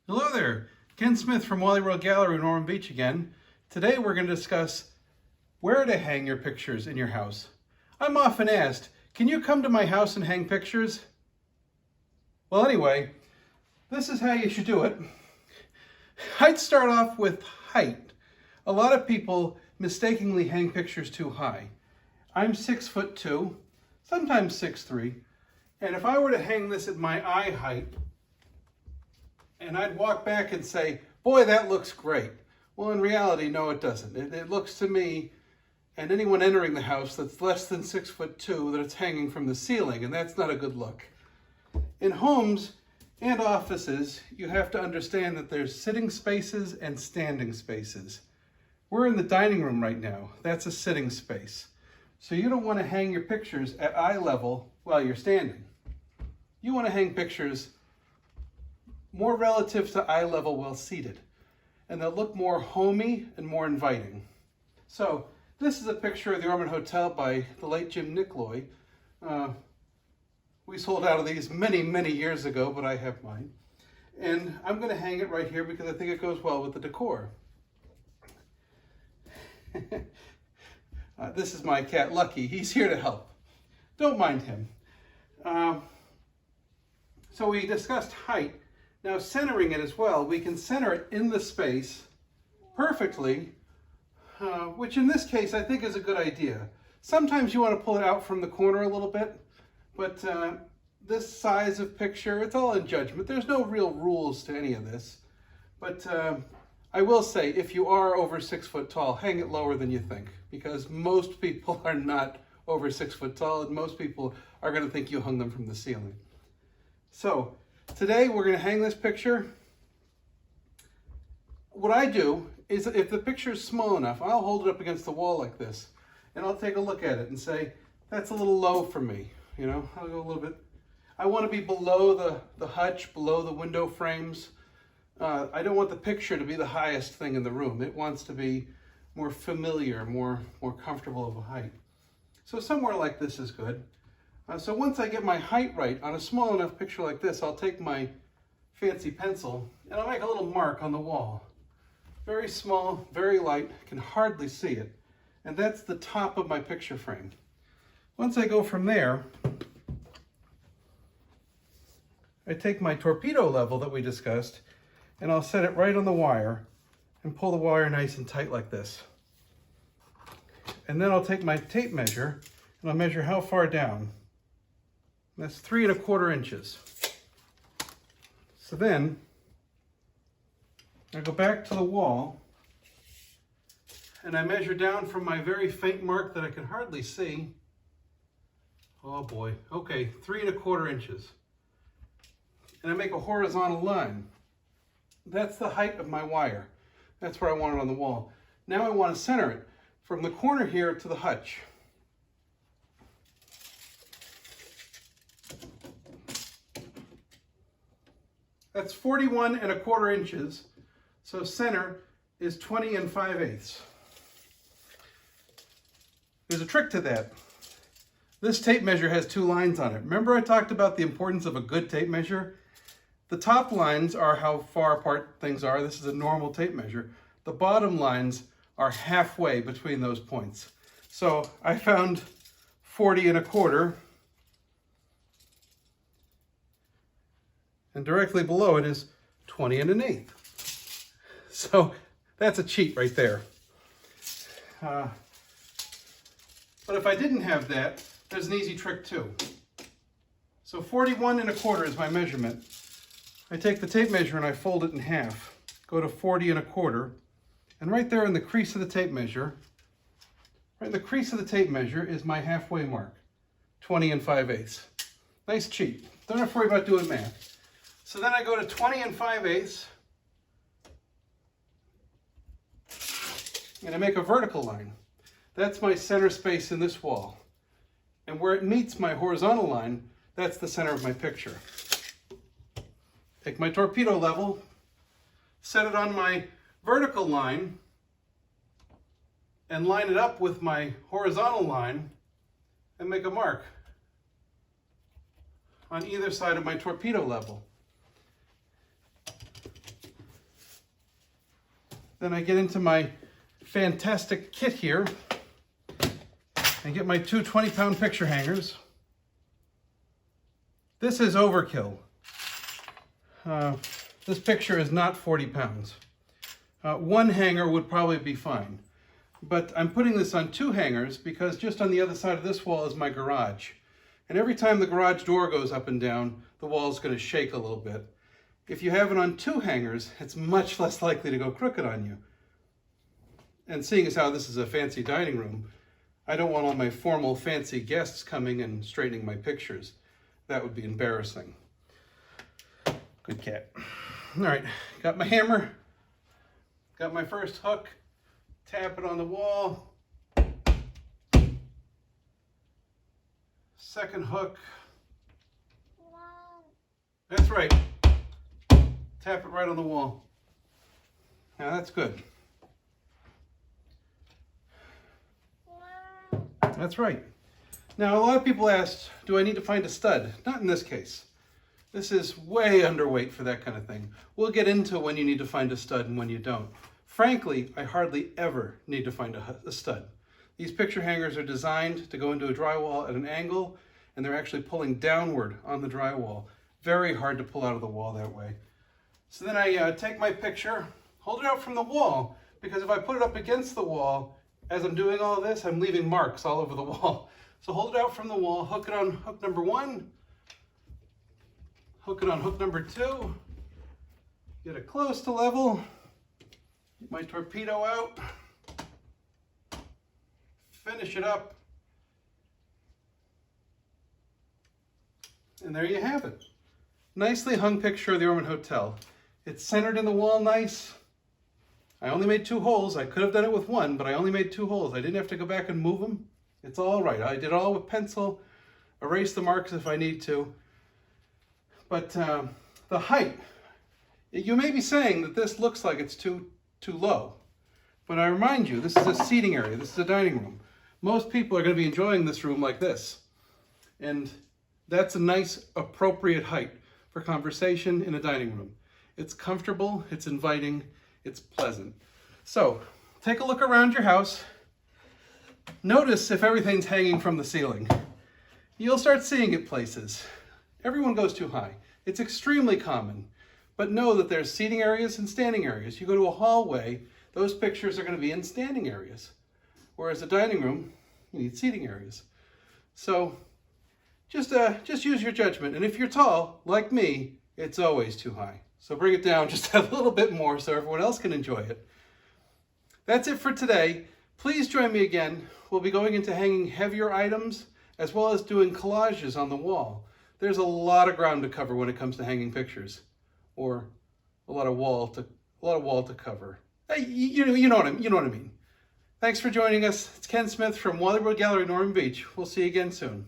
Hello there, Ken Smith from Wally World Gallery in Ormond Beach again. Today we're going to discuss where to hang your pictures in your house. I'm often asked, can you come to my house and hang pictures? Well anyway, this is how you should do it. I'd start off with height. A lot of people mistakenly hang pictures too high. I'm 6'2", sometimes 6'3", and if I were to hang this at my eye height, and I'd walk back and say, boy, that looks great. Well, in reality, no, it doesn't. It looks to me, and anyone entering the house that's less than 6'2", that it's hanging from the ceiling, and that's not a good look. In homes and offices, you have to understand that there's sitting spaces and standing spaces. We're in the dining room right now. That's a sitting space. So you don't want to hang your pictures at eye level while you're standing. You want to hang pictures more relative to eye level while seated, and they'll look more homey and more inviting. So this is a picture of the Ormond Hotel by the late Jim Nichloy. We sold out of these many, many years ago, but I have mine. And I'm going to hang it right here because I think it goes well with the decor. This is my cat, Lucky. He's here to help. Don't mind him. So we discussed height. Now centering it as well, we can center it in the space perfectly, which in this case I think is a good idea. Sometimes you want to pull it out from the corner a little bit, but this size of picture, it's all in judgment. There's no real rules to any of this. But I will say, if you are over 6 foot tall, hang it lower than you think, because most people are not over 6 foot tall, and most people are going to think you hung them from the ceiling. So today we're going to hang this picture. What I do is, if the picture is small enough, I'll hold it up against the wall like this, and I'll take a look at it and say, that's a little low for me. You know, I'll go a little bit. I want to be below the hutch, below the window frames. I don't want the picture to be the highest thing in the room. It wants to be more familiar, more comfortable of a height. So somewhere like this is good. So once I get my height right, on a small enough picture like this, I'll take my fancy pencil and I'll make a little mark on the wall. Very small, very light, can hardly see it. And that's the top of my picture frame. Once I go from there, I take my torpedo level that we discussed and I'll set it right on the wire and pull the wire nice and tight like this. And then I'll take my tape measure and I'll measure how far down. That's 3 1/4 inches. So then I go back to the wall and I measure down from my very faint mark that I can hardly see. Oh boy, okay, 3 1/4 inches. And I make a horizontal line. That's the height of my wire. That's where I want it on the wall. Now I want to center it from the corner here to the hutch. That's 41 1/4 inches. So center is 20 5/8. There's a trick to that. This tape measure has 2 lines on it. Remember I talked about the importance of a good tape measure? The top lines are how far apart things are. This is a normal tape measure. The bottom lines are halfway between those points. So I found 40 1/4. And directly below it is 20 1/8. So that's a cheat right there. But if I didn't have that, there's an easy trick too. So 41 1/4 is my measurement. I take the tape measure and I fold it in half, go to 40 1/4, and right there in the crease of the tape measure, right in the crease of the tape measure is my halfway mark, 20 5/8. Nice cheat. Don't have to worry about doing math. So then I go to 20 5/8, and I make a vertical line. That's my center space in this wall. And where it meets my horizontal line, that's the center of my picture. Take my torpedo level, set it on my vertical line, and line it up with my horizontal line, and make a mark on either side of my torpedo level. Then I get into my fantastic kit here and get my two 20-pound picture hangers. This is overkill. This picture is not 40 pounds. One hanger would probably be fine. But I'm putting this on two hangers because just on the other side of this wall is my garage. And every time the garage door goes up and down, the wall is going to shake a little bit. If you have it on two hangers, it's much less likely to go crooked on you. And seeing as how this is a fancy dining room, I don't want all my formal fancy guests coming and straightening my pictures. That would be embarrassing. Good cat. All right, got my hammer, got my first hook, tap it on the wall. Second hook. That's right. Tap it right on the wall. Now that's good. That's right. Now a lot of people asked, do I need to find a stud? Not in this case. This is way underweight for that kind of thing. We'll get into when you need to find a stud and when you don't. Frankly, I hardly ever need to find a stud. These picture hangers are designed to go into a drywall at an angle, and they're actually pulling downward on the drywall. Very hard to pull out of the wall that way. So then I take my picture, hold it out from the wall, because if I put it up against the wall, as I'm doing all this, I'm leaving marks all over the wall. So hold it out from the wall, hook it on hook number 1, hook it on hook number 2, get it close to level, get my torpedo out, finish it up, and there you have it. Nicely hung picture of the Ormond Hotel. It's centered in the wall nice. I only made 2 holes. I could have done it with 1, but I only made 2 holes. I didn't have to go back and move them. It's all right. I did it all with pencil, erase the marks if I need to. But the height, you may be saying that this looks like it's too low. But I remind you, this is a seating area. This is a dining room. Most people are going to be enjoying this room like this. And that's a nice, appropriate height for conversation in a dining room. It's comfortable, it's inviting, it's pleasant. So, take a look around your house. Notice if everything's hanging from the ceiling. You'll start seeing it places. Everyone goes too high. It's extremely common. But know that there's seating areas and standing areas. You go to a hallway, those pictures are going to be in standing areas. Whereas a dining room, you need seating areas. So, just use your judgment. And if you're tall, like me, it's always too high. So bring it down just a little bit more so everyone else can enjoy it. That's it for today. Please join me again. We'll be going into hanging heavier items as well as doing collages on the wall. There's a lot of ground to cover when it comes to hanging pictures, or a lot of wall to cover. Hey, you know what I mean. Thanks for joining us. It's Ken Smith from Wally World Gallery in Ormond Beach. We'll see you again soon.